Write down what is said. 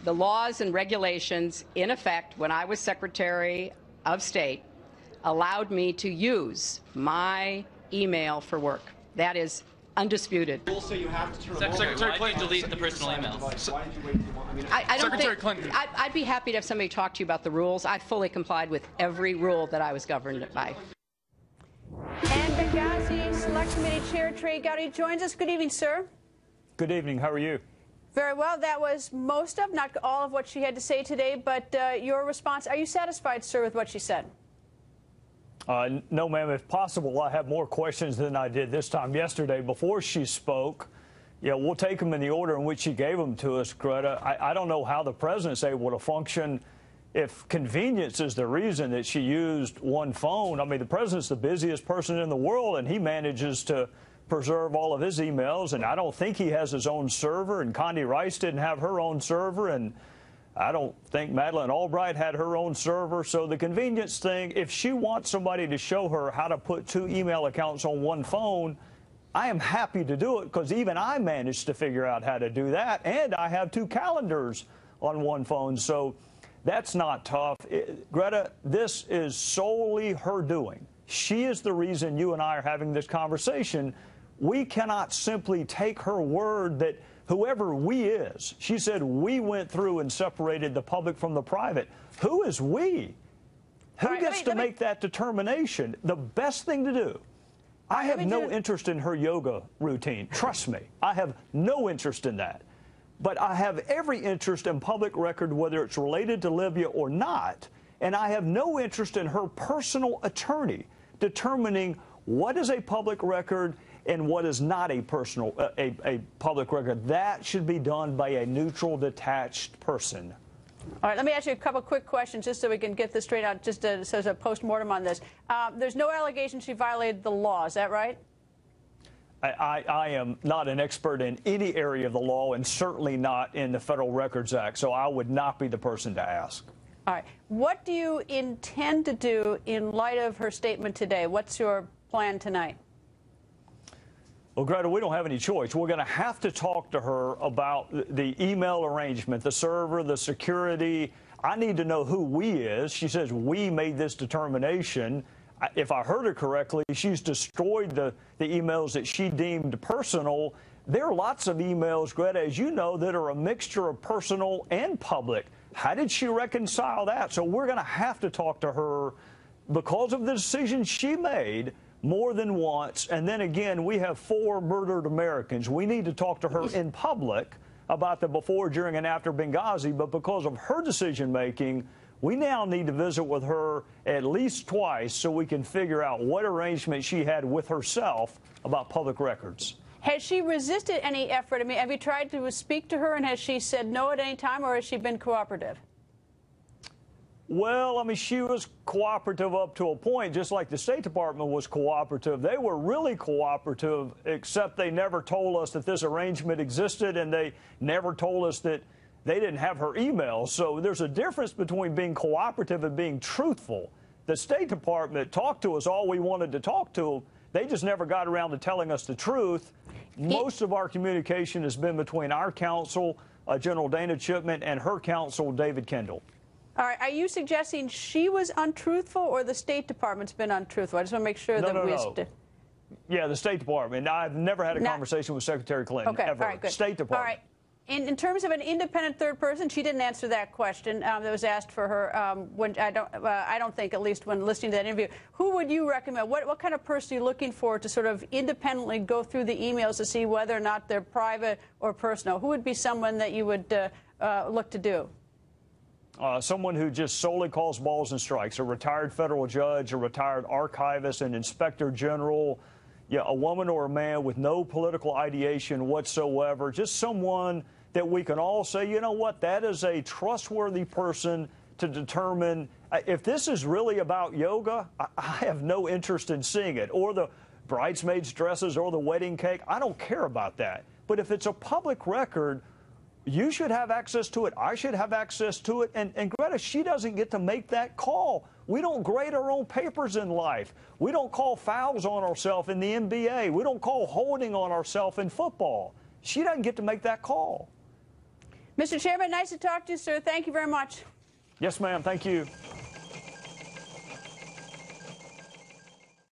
the laws and regulations in effect when I was Secretary of State allowed me to use my email for work. That is undisputed. Also, you have to turn Secretary Clinton delete the personal emails. Why did you wait too long? I mean, I don't Secretary think, Clinton. I'd be happy to have somebody talk to you about the rules. I fully complied with every rule that I was governed by. And Benghazi Select Committee Chair Trey Gowdy joins us. Good evening, sir. Good evening. How are you? Very well. That was most of, not all of what she had to say today, but your response. Are you satisfied, sir, with what she said? No, ma'am. If possible, I have more questions than I did this time yesterday before she spoke. Yeah, we'll take them in the order in which she gave them to us, Greta. I don't know how the president's able to function if convenience is the reason that she used one phone. I mean, the president's the busiest person in the world, and he manages to preserve all of his emails, and I don't think he has his own server, and Condi Rice didn't have her own server, and I don't think Madeleine Albright had her own server. So the convenience thing, if she wants somebody to show her how to put 2 email accounts on one phone, I am happy to do it, because even I managed to figure out how to do that, and I have 2 calendars on one phone. So that's not tough. Greta, this is solely her doing. She is the reason you and I are having this conversation. We cannot simply take her word that whoever we is, she said we went through and separated the public from the private. Who is we? Who gets to make that determination? The best thing to do. I have no interest in her yoga routine. Trust me, I have no interest in that. But I have every interest in public record, whether it's related to Libya or not. And I have no interest in her personal attorney determining what is a public record and what is not a public record. That should be done by a neutral, detached person. All right, let me ask you a couple quick questions just so we can get this straight out, just as a post-mortem on this. There's no allegation she violated the law, is that right? I am not an expert in any area of the law, and certainly not in the Federal Records Act, so I would not be the person to ask. All right. What do you intend to do in light of her statement today? What's your plan tonight? Well, Greta, we don't have any choice. We're going to have to talk to her about the email arrangement, the server, the security. I need to know who we is. She says we made this determination. If I heard her correctly, she's destroyed the emails that she deemed personal. There are lots of emails, Greta, as you know, that are a mixture of personal and public. How did she reconcile that? So we're going to have to talk to her because of the decision she made more than once. And then again, we have 4 murdered Americans. We need to talk to her in public about the before, during, and after Benghazi. But because of her decision making, we now need to visit with her at least twice so we can figure out what arrangement she had with herself about public records. Has she resisted any effort? I mean, have you tried to speak to her, and has she said no at any time, or has she been cooperative? Well, I mean, she was cooperative up to a point, just like the State Department was cooperative. They were really cooperative, except they never told us that this arrangement existed, and they never told us that they didn't have her emails. So there's a difference between being cooperative and being truthful. The State Department talked to us all we wanted to talk to. They just never got around to telling us the truth. Most of our communication has been between our counsel, General Dana Chipman, and her counsel, David Kendall. All right. Are you suggesting she was untruthful, or the State Department's been untruthful? I just want to make sure that No. Yeah, the State Department. I've never had a conversation with Secretary Clinton, ever. All right, good. State Department. All right. In terms of an independent third person, she didn't answer that question that was asked for her. When I don't think, at least when listening to that interview, who would you recommend? What kind of person are you looking for to sort of independently go through the emails to see whether or not they're private or personal? Who would be someone that you would look to do? Someone who just solely calls balls and strikes, a retired federal judge, a retired archivist, an inspector general, a woman or a man with no political ideation whatsoever, just someone that we can all say, you know what, that is a trustworthy person to determine if this is really about yoga. I have no interest in seeing it, or the bridesmaids' dresses, or the wedding cake. I don't care about that. But if it's a public record, you should have access to it. I should have access to it. And Greta, she doesn't get to make that call. We don't grade our own papers in life. We don't call fouls on ourselves in the NBA. We don't call holding on ourselves in football. She doesn't get to make that call. Mr. Chairman, nice to talk to you, sir. Thank you very much. Yes, ma'am. Thank you.